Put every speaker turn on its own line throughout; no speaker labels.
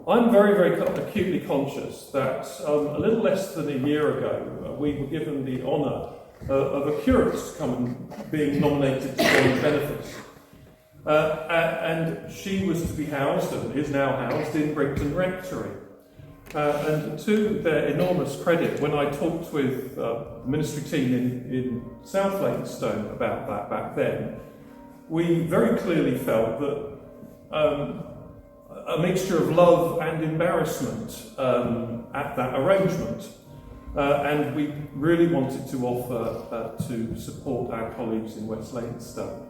I'm very, very acutely conscious that a little less than a year ago, we were given the honour of a curate being nominated to join Benefices. And she was to be housed, and is now housed, in Brigton Rectory. And to their enormous credit, when I talked with the ministry team in South Leightonstone about that back then, we very clearly felt that a mixture of love and embarrassment at that arrangement. And we really wanted to offer to support our colleagues in West Leightonstone.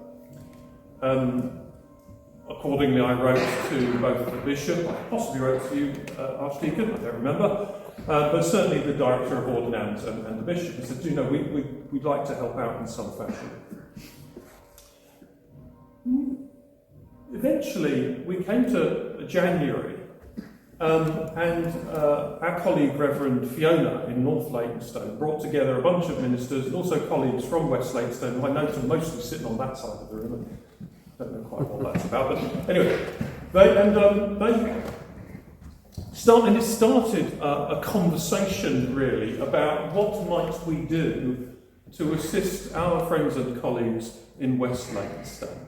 Accordingly, I wrote to both the bishop, I possibly wrote to you, Archdeacon, I don't remember, but certainly the director of ordinance and the bishop, and said, you know, we'd like to help out in some fashion. Eventually, we came to January, and our colleague Revd Fiona in North Leightonstone brought together a bunch of ministers and also colleagues from West Leightonstone, who I know are mostly sitting on that side of the room. I don't know quite what that's about, but anyway, it started a conversation really about what might we do to assist our friends and colleagues in West Leightonstone.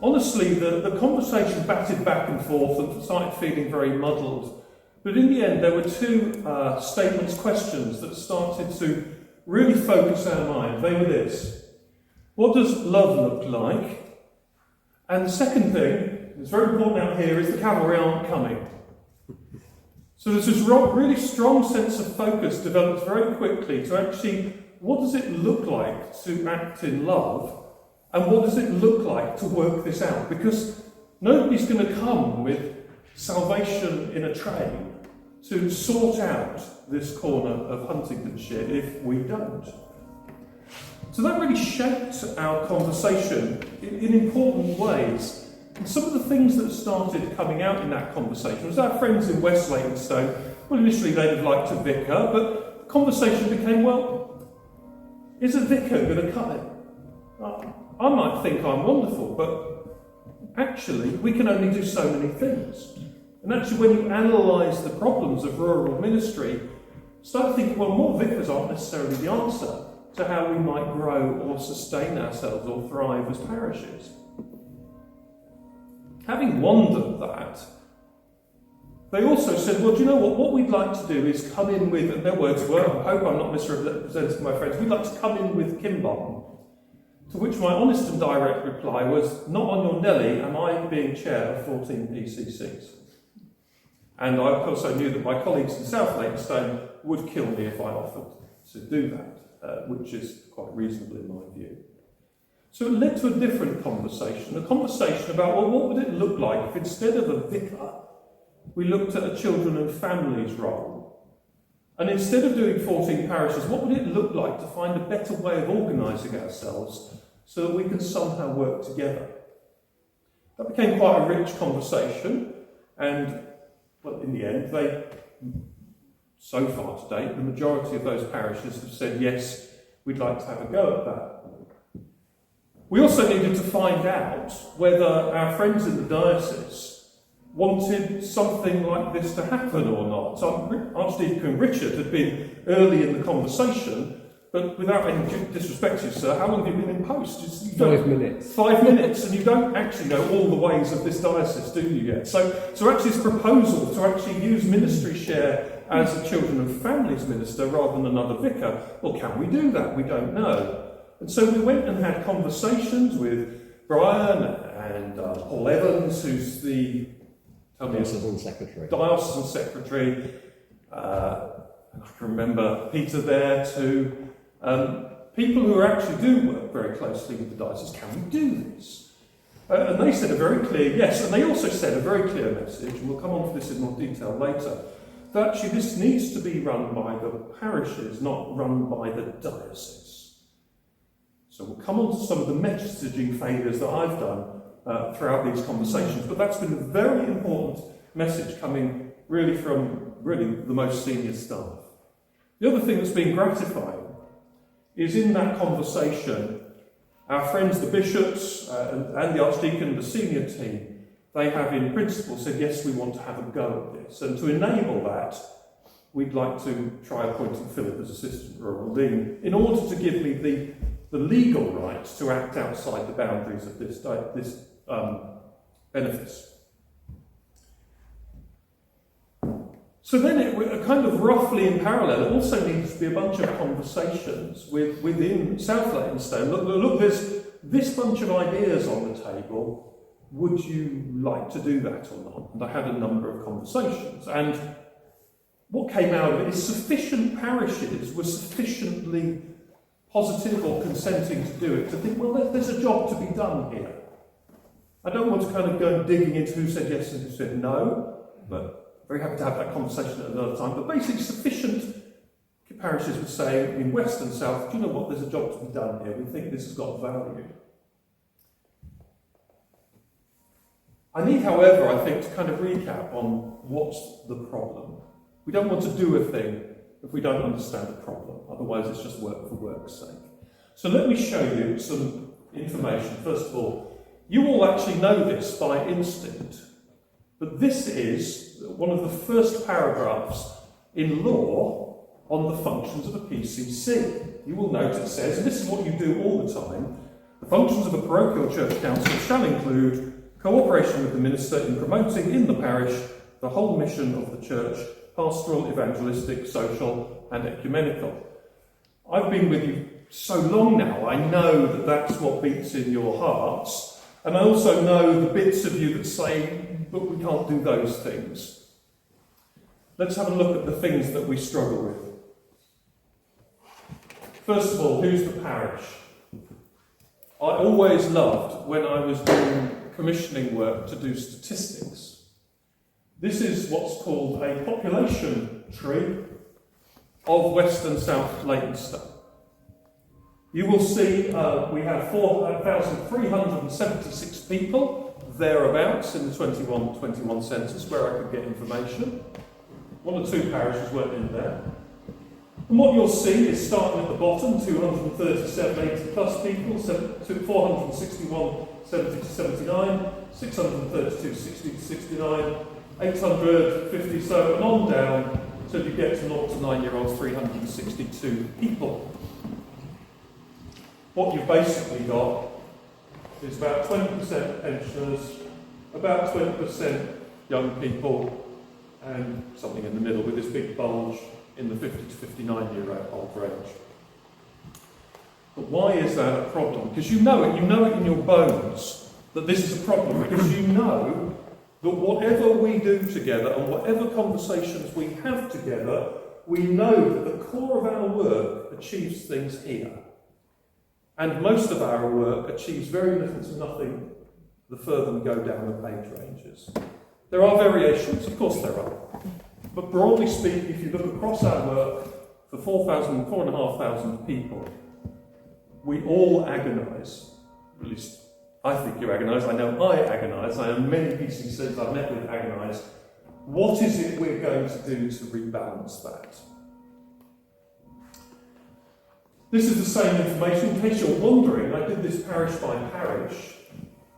Honestly, the conversation batted back and forth and started feeling very muddled. But in the end, there were two statements, questions that started to really focus our mind. They were this: what does love look like? And the second thing, it's very important out here, is the cavalry aren't coming. So there's this really strong sense of focus developed very quickly to actually, what does it look like to act in love? And what does it look like to work this out? Because nobody's going to come with salvation in a train to sort out this corner of Huntingdonshire if we don't. So that really shaped our conversation in important ways. And some of the things that started coming out in that conversation was our friends in West Leightonstone. Well, initially they'd have liked a vicar, but the conversation became, well, is a vicar going to cut it? I might think I'm wonderful, but actually we can only do so many things. And actually when you analyse the problems of rural ministry, start thinking, well, more vicars aren't necessarily the answer to how we might grow or sustain ourselves or thrive as parishes. Having wondered that, they also said, well, do you know what we'd like to do is come in with, and their words were, I hope I'm not misrepresenting my friends, we'd like to come in with Kimbon. To which my honest and direct reply was, not on your Nelly am I being chair of 14 PCCs. And I, of course, I knew that my colleagues in South Leightonstone would kill me if I offered to do that, which is quite reasonable in my view. So it led to a different conversation, a conversation about, well, what would it look like if instead of a vicar, we looked at a children and families role? And instead of doing 14 parishes, what would it look like to find a better way of organising ourselves so that we can somehow work together? That became quite a rich conversation, and, well, in the end, so far to date, the majority of those parishes have said, yes, we'd like to have a go at that. We also needed to find out whether our friends in the diocese wanted something like this to happen or not. So Archdeacon Richard had been early in the conversation, but without any disrespect to you, sir, how long have you been in post?
5 minutes.
5 minutes, and you don't actually know all the ways of this diocese, do you yet? So actually this proposal to actually use ministry share as a children and families minister rather than another vicar, well, can we do that? We don't know. And so we went and had conversations with Brian and Paul Evans, who's the
Diocesan Secretary.
Diocesan Secretary. I can remember Peter there too. People who actually do work very closely with the diocese, can we do this? And they said a very clear yes, and they also said a very clear message, and we'll come on to this in more detail later, that actually this needs to be run by the parishes, not run by the diocese. So we'll come on to some of the messaging failures that I've done throughout these conversations, but that's been a very important message coming really from the most senior staff. The other thing that's been gratifying is in that conversation, our friends, the bishops and the Archdeacon and the senior team, they have in principle said, yes, we want to have a go at this. And to enable that, we'd like to try appointing Philip as Assistant Rural Dean in order to give me the legal right to act outside the boundaries of this benefice. So then, kind of roughly in parallel, it also needs to be a bunch of conversations within South Leightonstone. Look, there's this bunch of ideas on the table. Would you like to do that or not? And I had a number of conversations. And what came out of it is sufficient parishes were sufficiently positive or consenting to do it, to think, well, there's a job to be done here. I don't want to kind of go digging into who said yes and who said no, but very happy to have that conversation at another time. But basically, sufficient parishes would say in West and South, do you know what, there's a job to be done here. We think this has got value. I need, however, I think, to kind of recap on what's the problem. We don't want to do a thing if we don't understand the problem. Otherwise, it's just work for work's sake. So let me show you some information. First of all, you all actually know this by instinct, but this is one of the first paragraphs in law on the functions of a PCC. You will note it says, and this is what you do all the time, the functions of a parochial church council shall include cooperation with the minister in promoting in the parish the whole mission of the church, pastoral, evangelistic, social and ecumenical. I've been with you so long now, I know that that's what beats in your hearts, and I also know the bits of you that say, but we can't do those things. Let's have a look at the things that we struggle with. First of all, who's the parish? I always loved, when I was doing commissioning work, to do statistics. This is what's called a population tree of West and South Leightonstone. You will see we have 4,376 people, thereabouts, in the 21 census, where I could get information. One or two parishes weren't in there. And what you'll see is, starting at the bottom, 237 80 plus people, 461 70 to 79, 632 60 to 69, 850 so, and on down till you get to 0 to 9-year-olds, 362 people. What you've basically got is about 20% pensioners, about 20% young people, and something in the middle with this big bulge in the 50 to 59-year-old range. But why is that a problem? Because you know it in your bones that this is a problem, because you know that whatever we do together and whatever conversations we have together, we know that the core of our work achieves things here. And most of our work achieves very little to nothing the further we go down the page ranges. There are variations, of course there are. But broadly speaking, if you look across our work for 4,500 people, we all agonise. At least I think you agonise. I know I agonise. I know many PCCs I've met with agonise. What is it we're going to do to rebalance that? This is the same information. In case you're wondering, I did this parish by parish,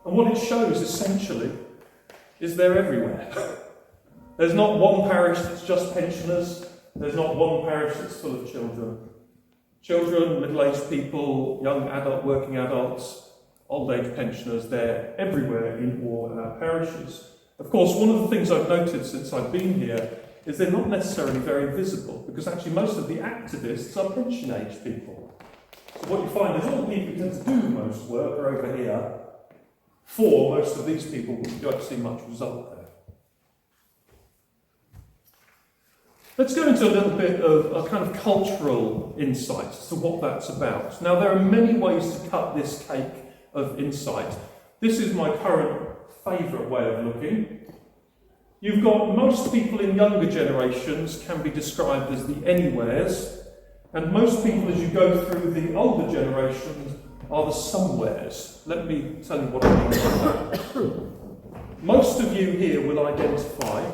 and what it shows essentially is they're everywhere. There's not one parish that's just pensioners. There's not one parish that's full of children. Children, middle-aged people, young adult, working adults, old-age pensioners, they're everywhere in all our parishes. Of course, one of the things I've noted since I've been here is they're not necessarily very visible, because actually most of the activists are pension-age people. So what you find is all the people who tend to do most work are over here. For most of these people, we don't see much result there. Let's go into a little bit of a kind of cultural insight as to what that's about. Now, there are many ways to cut this cake of insight. This is my current favourite way of looking. You've got most people in younger generations can be described as the anywheres, and most people as you go through the older generations are the somewheres. Let me tell you what I mean by that. Most of you here will identify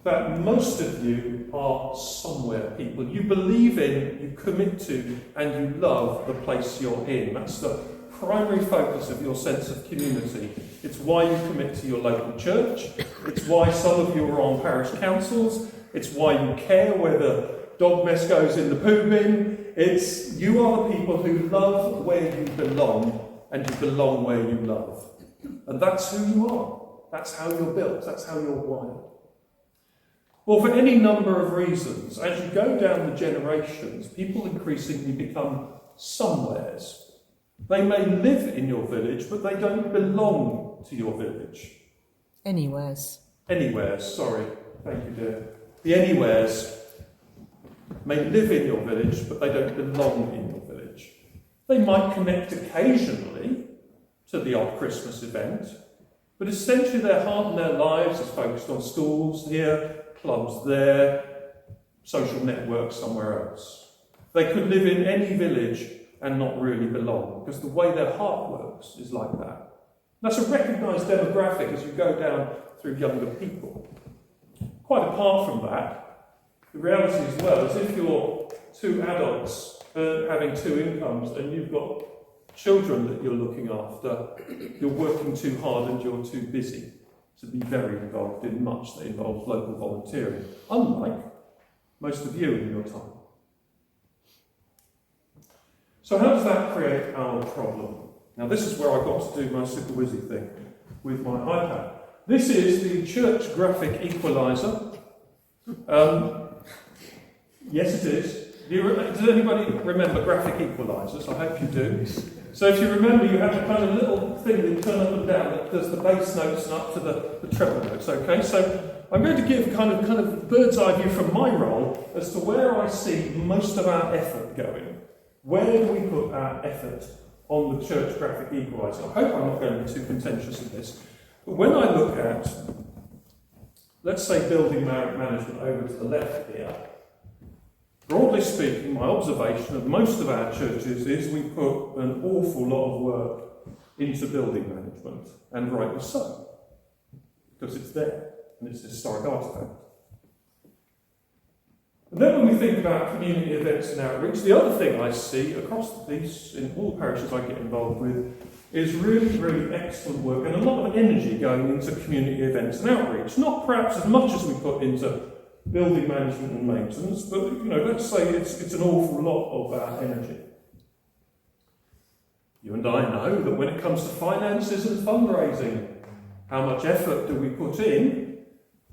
that most of you are somewhere people. You believe in, you commit to, and you love the place you're in. That's the primary focus of your sense of community. It's why you commit to your local church. It's why some of you are on parish councils. It's why you care whether dog mess goes in the poo bin. It's you are the people who love where you belong, and you belong where you love. And that's who you are. That's how you're built. That's how you're wired. Well, for any number of reasons, as you go down the generations, people increasingly become somewheres. They may live in your village, but they don't belong to your village.
Anywheres.
Anywheres, sorry. Thank you, dear. The anywheres may live in your village, but they don't belong in your village. They might connect occasionally to the odd Christmas event, but essentially their heart and their lives is focused on schools here, clubs there, social networks somewhere else. They could live in any village and not really belong, because the way their heart works is like that. That's a recognised demographic as you go down through younger people. Quite apart from that, the reality as well is if you're two adults having two incomes and you've got children that you're looking after, you're working too hard and you're too busy to be very involved in much that involves local volunteering, unlike most of you in your time. So how does that create our problem? Now this is where I got to do my super whizzy thing with my iPad. This is the church graphic equaliser. Yes, it is. Does anybody remember graphic equalisers? I hope you do. So if you remember, you have a kind of little thing that you turn up and down that does the bass notes and up to the treble notes. Okay, so I'm going to give kind of bird's eye view from my role as to where I see most of our effort going. Where do we put our effort on the church graphic equaliser? I hope I'm not going to be too contentious in this. But when I look at, let's say, building management over to the left here, broadly speaking, my observation of most of our churches is we put an awful lot of work into building management, and rightly so, because it's there, and it's a historic artefact. And then when we think about community events and outreach, the other thing I see across the piece in all parishes I get involved with is really, really excellent work and a lot of energy going into community events and outreach. Not perhaps as much as we put into building management and maintenance, but let's say it's an awful lot of our energy. You and I know that when it comes to finances and fundraising, how much effort do we put in?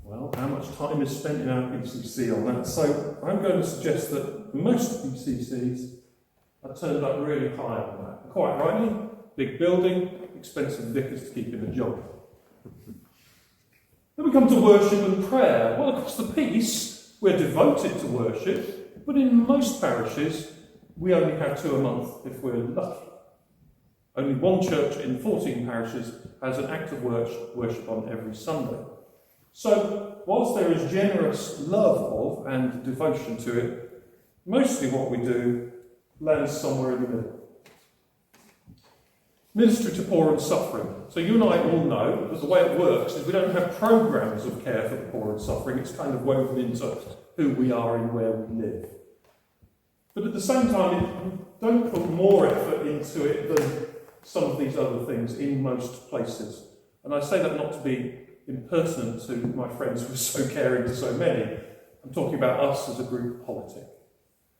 Well, how much time is spent in our PCC on that? So I'm going to suggest that most PCCs are turned up really high on that. Quite rightly, big building, expensive vicars to keep in a job. Then we come to worship and prayer. Well, across the piece, we're devoted to worship, but in most parishes, we only have 2 a month if we're lucky. Only one church in 14 parishes has an act of worship on every Sunday. So, whilst there is generous love of and devotion to it, mostly what we do lands somewhere in the middle. Ministry to poor and suffering. So you and I all know that the way it works is we don't have programmes of care for the poor and suffering. It's kind of woven into who we are and where we live. But at the same time, don't put more effort into it than some of these other things in most places. And I say that not to be impertinent to my friends who are so caring to so many. I'm talking about us as a group politic.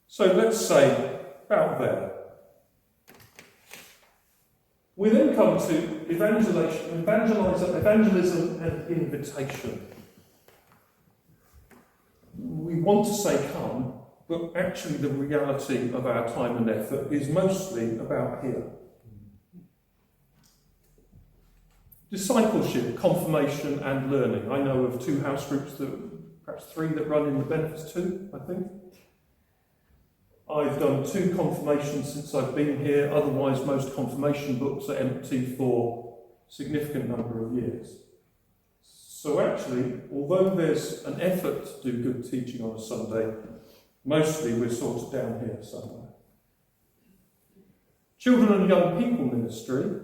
So let's say about there. We then come to evangelism and invitation. We want to say come, but actually the reality of our time and effort is mostly about here. Discipleship, confirmation and learning. I know of 2 house groups, perhaps 3 that run in the Benefices too, I think. I've done 2 confirmations since I've been here, otherwise most confirmation books are empty for a significant number of years. So actually, although there's an effort to do good teaching on a Sunday, mostly we're sort of down here somewhere. Children and young people ministry,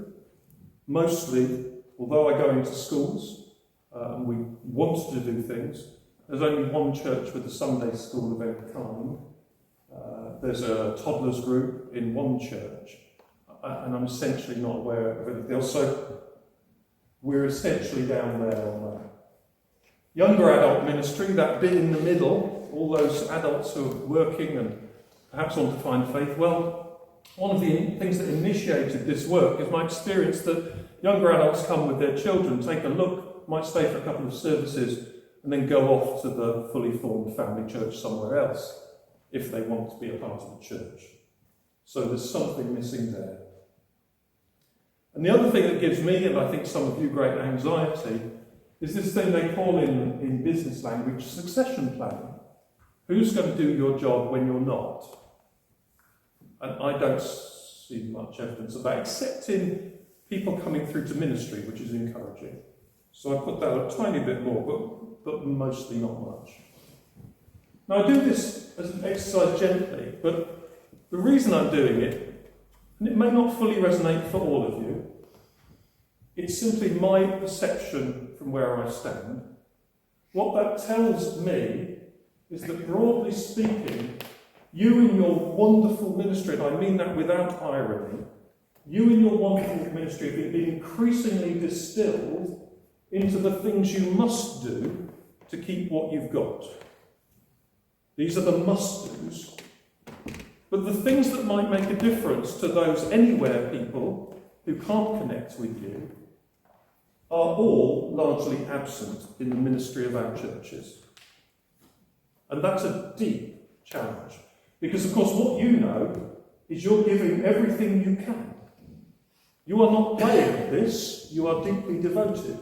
mostly, although I go into schools and we want to do things, there's only one church with a Sunday school of any kind. There's a toddlers group in one church, and I'm essentially not aware of anything else. So we're essentially down there on that. Younger adult ministry, that bit in the middle, all those adults who are working and perhaps want to find faith. Well, one of the things that initiated this work is my experience that younger adults come with their children, take a look, might stay for a couple of services, and then go off to the fully formed family church somewhere else if they want to be a part of the church. So there's something missing there. And the other thing that gives me, and I think some of you, great anxiety, is this thing they call in business language succession planning. Who's going to do your job when you're not? And I don't see much evidence of that, except in people coming through to ministry, which is encouraging. So I put that a tiny bit more, but mostly not much. Now I do this as an exercise gently, but the reason I'm doing it, and it may not fully resonate for all of you, it's simply my perception from where I stand. What that tells me is that, broadly speaking, you in your wonderful ministry, and I mean that without irony, you in your wonderful ministry have been increasingly distilled into the things you must do to keep what you've got. These are the must-dos. But the things that might make a difference to those anywhere people who can't connect with you are all largely absent in the ministry of our churches. And that's a deep challenge. Because, of course, what you know is you're giving everything you can. You are not playing at this, you are deeply devoted.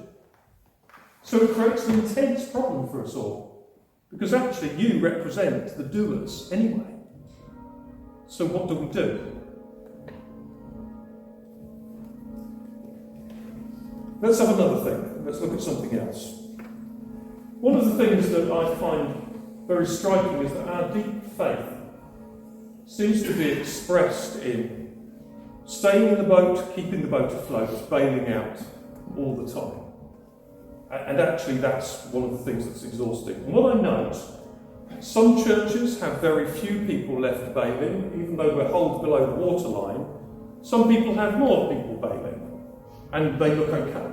So it creates an intense problem for us all. Because actually you represent the doers anyway. So what do we do? Let's have another thing. Let's look at something else. One of the things that I find very striking is that our deep faith seems to be expressed in staying in the boat, keeping the boat afloat, bailing out all the time. And actually that's one of the things that's exhausting. And what I note, some churches have very few people left bailing, even though we're holed below the waterline. Some people have more people bailing, and they look okay.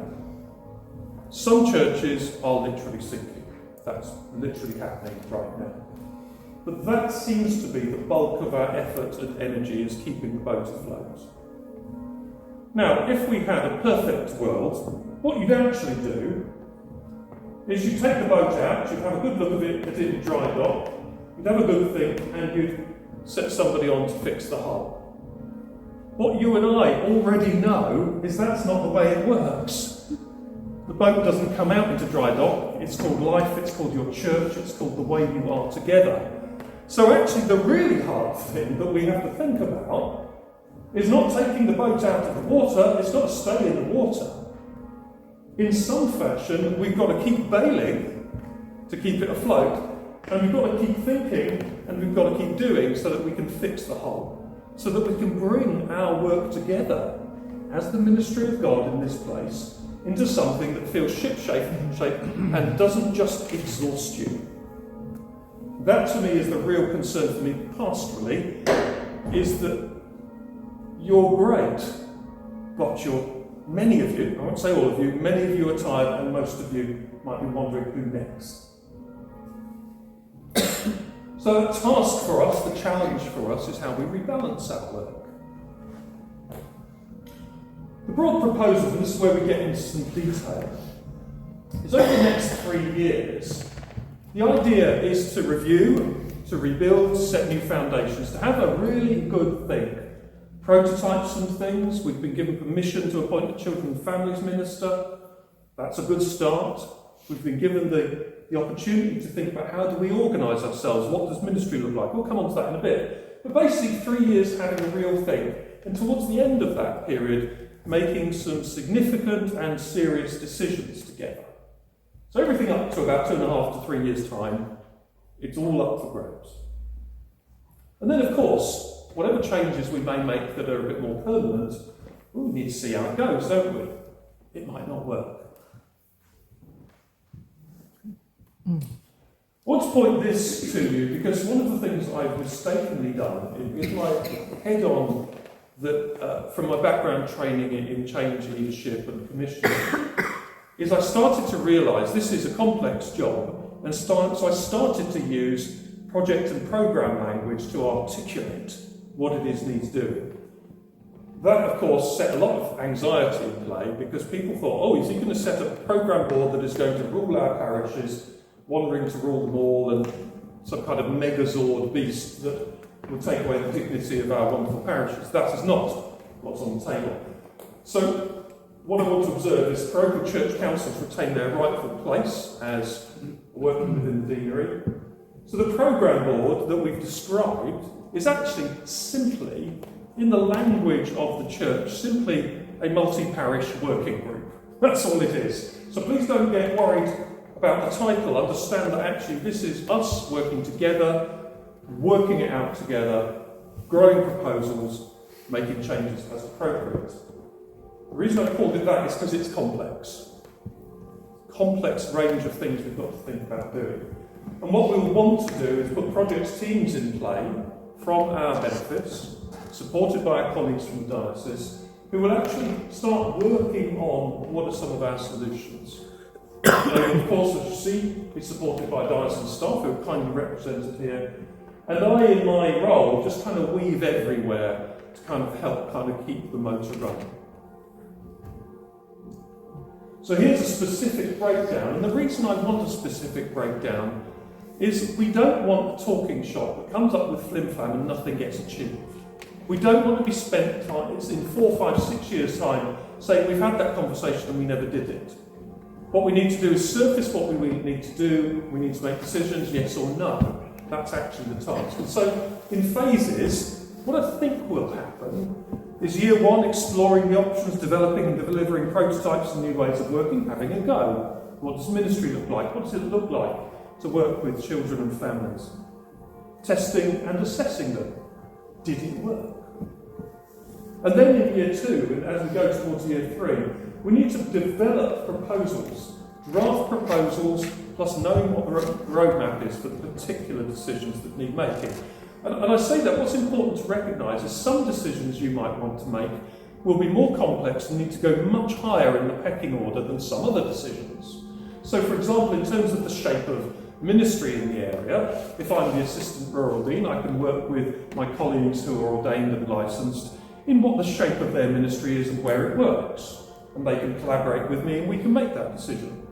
Some churches are literally sinking. That's literally happening right now. But that seems to be the bulk of our effort and energy, is keeping the boat afloat. Now, if we had a perfect world, what you'd actually do is you'd take the boat out, you'd have a good look at it in dry dock, you'd have a good think, and you'd set somebody on to fix the hull. What you and I already know is that's not the way it works. The boat doesn't come out into dry dock. It's called life, it's called your church, it's called the way you are together. So actually the really hard thing that we have to think about is not taking the boat out of the water, it's got to stay in the water. In some fashion, we've got to keep bailing to keep it afloat, and we've got to keep thinking, and we've got to keep doing so that we can fix the hull, so that we can bring our work together as the ministry of God in this place into something that feels ship-shape and doesn't just exhaust you. That to me is the real concern for me pastorally, is that you're great, but many of you, I won't say all of you, many of you are tired, and most of you might be wondering who next. So the task for us, the challenge for us, is how we rebalance our work. The broad proposal, and this is where we get into some detail, is over the next 3 years, the idea is to review, to rebuild, set new foundations, to have a really good think. Prototype some things. We've been given permission to appoint a children and families minister. That's a good start. We've been given the opportunity to think about how do we organise ourselves, what does ministry look like. We'll come on to that in a bit. But basically 3 years having a real think, and towards the end of that period making some significant and serious decisions together. So everything up to about 2.5 to 3 years' time, it's all up for grabs. And then of course, whatever changes we may make that are a bit more permanent, we need to see how it goes, don't we? It might not work. I want to point this to you because one of the things I've mistakenly done is my head on that from my background training in change leadership and commissioning is I started to realise this is a complex job, and so I started to use project and programme language to articulate what it is needs doing. That, of course, set a lot of anxiety in play because people thought, oh, is he going to set up a programme board that is going to rule our parishes, one ring to rule them all, and some kind of megazord beast that will take away the dignity of our wonderful parishes? That is not what's on the table. So, what I want to observe is parochial church councils retain their rightful place as working within the deanery. So the programme board that we've described is actually simply, in the language of the church, simply a multi-parish working group. That's all it is. So please don't get worried about the title. Understand that actually this is us working together, working it out together, growing proposals, making changes as appropriate. The reason I called it that is because it's complex. Complex range of things we've got to think about doing. And what we'll want to do is put projects teams in play from our Benefices, supported by our colleagues from the diocese, who will actually start working on what are some of our solutions. They will, of course, as you see, be supported by diocese staff who are kindly represented here. And I, in my role, just kind of weave everywhere to kind of help kind of keep the motor running. So here's a specific breakdown, and the reason I want a specific breakdown is we don't want a talking shop that comes up with flim-flam and nothing gets achieved. We don't want to be spent time, it's in 4, 5, 6 years' time, saying we've had that conversation and we never did it. What we need to do is surface what we need to do, we need to make decisions, yes or no. That's actually the task. And so, in phases, what I think will happen is year 1, exploring the options, developing and delivering prototypes and new ways of working, having a go. What does ministry look like? What does it look like to work with children and families? Testing and assessing them. Did it work? And then in year 2, and as we go towards year 3, we need to develop proposals, draft proposals, plus knowing what the roadmap is for the particular decisions that need making. And I say that what's important to recognise is some decisions you might want to make will be more complex and need to go much higher in the pecking order than some other decisions. So, for example, in terms of the shape of ministry in the area, if I'm the assistant rural dean, I can work with my colleagues who are ordained and licensed in what the shape of their ministry is and where it works. And they can collaborate with me and we can make that decision.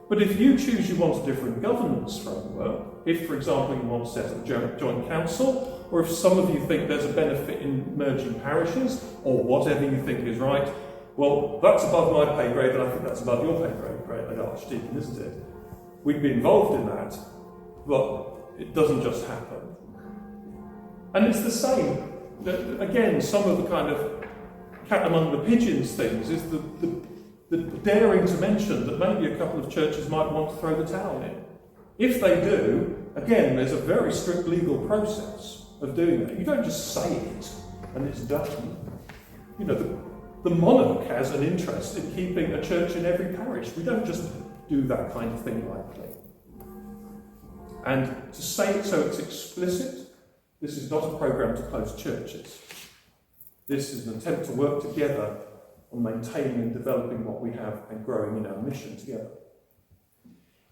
But if you choose you want a different governance framework, if, for example, you want to set up a joint council, or if some of you think there's a benefit in merging parishes, or whatever you think is right, well, that's above my pay grade, and I think that's above your pay grade, Archdeacon, isn't it? We'd be involved in that, but it doesn't just happen. And it's the same. Again, some of the kind of cat among the pigeons things is the daring to mention that maybe a couple of churches might want to throw the towel in. If they do, again, there's a very strict legal process of doing that. You don't just say it and it's done. You know, the monarch has an interest in keeping a church in every parish. We don't just do that kind of thing lightly. And to say it so it's explicit, this is not a programme to close churches. This is an attempt to work together on maintaining and developing what we have and growing in our mission together.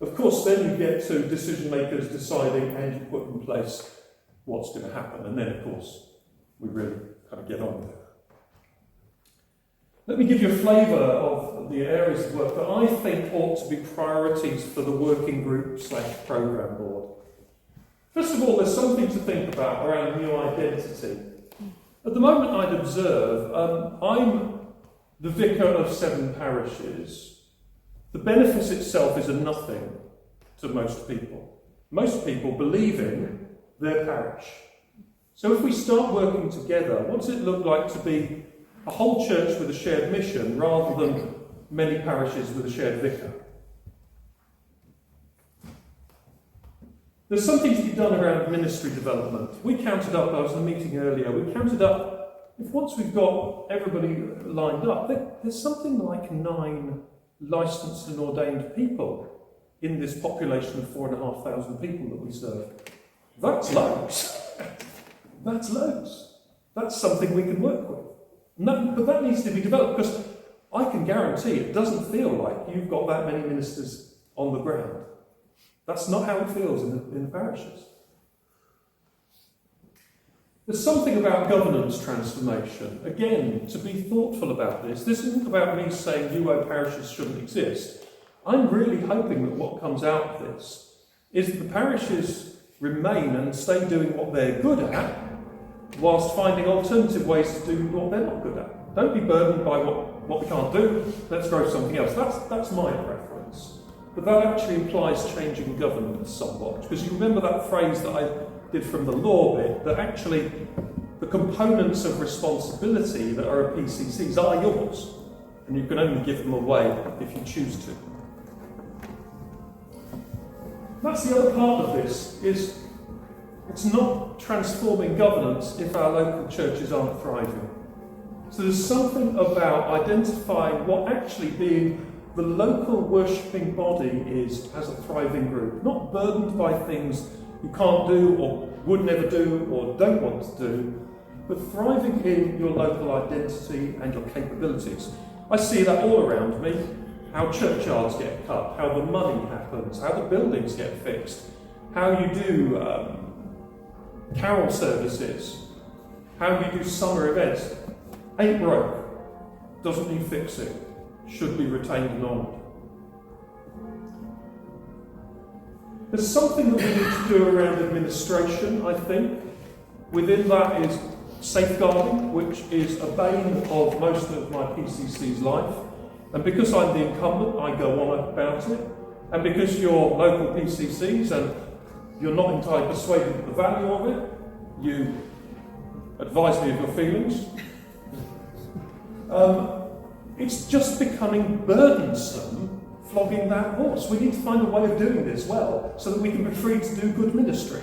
Of course, then you get to decision makers deciding and you put in place what's going to happen. And then, of course, we really kind of get on with it. Let me give you a flavour of the areas of work that I think ought to be priorities for the working group / programme board. First of all, there's something to think about around new identity. At the moment, I'd observe, I'm the vicar of 7 parishes. The Benefice itself is a nothing to most people. Most people believe in their parish. So if we start working together, what does it look like to be a whole church with a shared mission rather than many parishes with a shared vicar? There's something to be done around ministry development. We counted up, I was in a meeting earlier, we counted up, if once we've got everybody lined up, there's something like 9 licensed and ordained people in this population of 4,500 people that we serve. That's loads. That's loads. That's something we can work with. But that needs to be developed because I can guarantee it doesn't feel like you've got that many ministers on the ground. That's not how it feels in the parishes. There's something about governance transformation. Again, to be thoughtful about this. This isn't about me saying UO parishes shouldn't exist. I'm really hoping that what comes out of this is that the parishes remain and stay doing what they're good at, whilst finding alternative ways to do what they're not good at. Don't be burdened by what we can't do. Let's grow something else. That's my preference. But that actually implies changing governance somewhat. Because you remember that phrase that I did from the law bit, that actually the components of responsibility that are PCCs are yours. And you can only give them away if you choose to. That's the other part of this, is it's not transforming governance if our local churches aren't thriving. So there's something about identifying what actually being the local worshipping body is as a thriving group, not burdened by things you can't do or would never do or don't want to do, but thriving in your local identity and your capabilities. I see that all around me, how churchyards get cut, how the money happens, how the buildings get fixed, how you do carol services, how you do summer events. Ain't broke, doesn't need fixing, should be retained and honoured. There's something that we need to do around administration, I think. Within that is safeguarding, which is a bane of most of my PCC's life. And because I'm the incumbent, I go on about it. And because you're local PCCs and you're not entirely persuaded of the value of it, you advise me of your feelings. It's just becoming burdensome flogging that horse. We need to find a way of doing this well so that we can be free to do good ministry.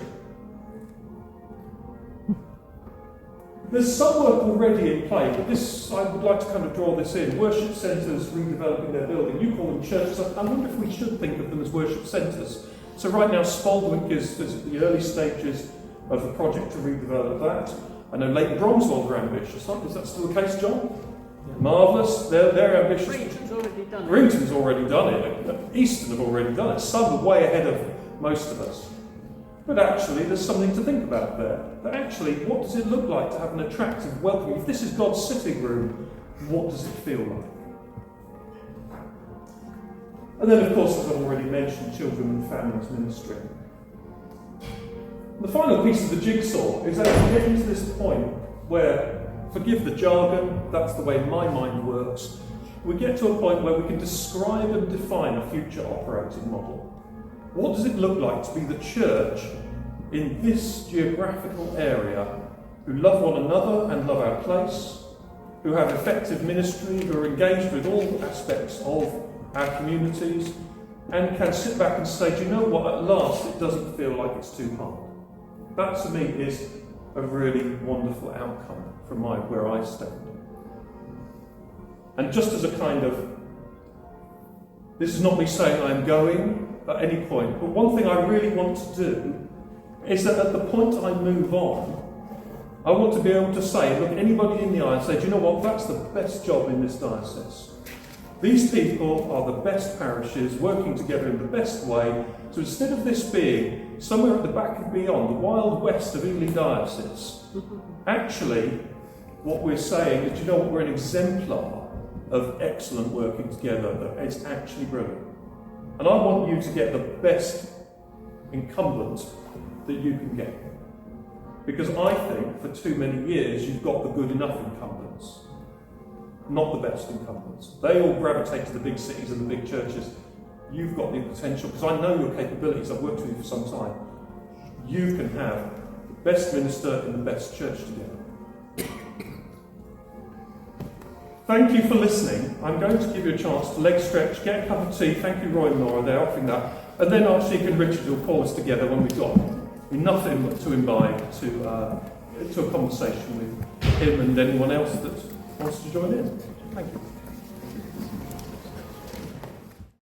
There's some work already in play, but this, I would like to kind of draw this in. Worship centres redeveloping their building. You call them churches. I wonder if we should think of them as worship centres. So right now Spaldwick is at the early stages of a project to redevelop that. I know Leighton Bromswell are ambitious. Is that still the case, John? Yeah. Marvellous. They're ambitious.
Brington's already done it.
Brington's already done it. Easton have already done it. Some are way ahead of most of us. But actually, there's something to think about there. That actually, what does it look like to have an attractive, welcoming? If this is God's sitting room, what does it feel like? And then, of course, as I've already mentioned, children and families ministry. The final piece of the jigsaw is actually getting to this point where, forgive the jargon, that's the way my mind works, we get to a point where we can describe and define a future operating model. What does it look like to be the church in this geographical area who love one another and love our place, who have effective ministry, who are engaged with all aspects of our communities, and can sit back and say, do you know what, at last it doesn't feel like it's too hard. That to me is a really wonderful outcome from where I stand. And just as a kind of, this is not me saying I'm going at any point, but one thing I really want to do is that at the point I move on, I want to be able to say, look anybody in the eye and say, do you know what, that's the best job in this diocese. These people are the best parishes, working together in the best way. So instead of this being somewhere at the back and beyond, the wild west of Ely Diocese, actually what we're saying is, do you know what, we're an exemplar of excellent working together that is actually brilliant. And I want you to get the best incumbent that you can get. Because I think for too many years you've got the good enough incumbents, not the best incumbents. They all gravitate to the big cities and the big churches. You've got the potential, because I know your capabilities, I've worked with you for some time. You can have the best minister in the best church together. Thank you for listening. I'm going to give you a chance to leg stretch, get a cup of tea. Thank you, Roy and Laura, they're offering that. And then Archdeacon and Richard will call us together when we've got enough to imbibe to a conversation with him and anyone else that wants to join in. Thank you.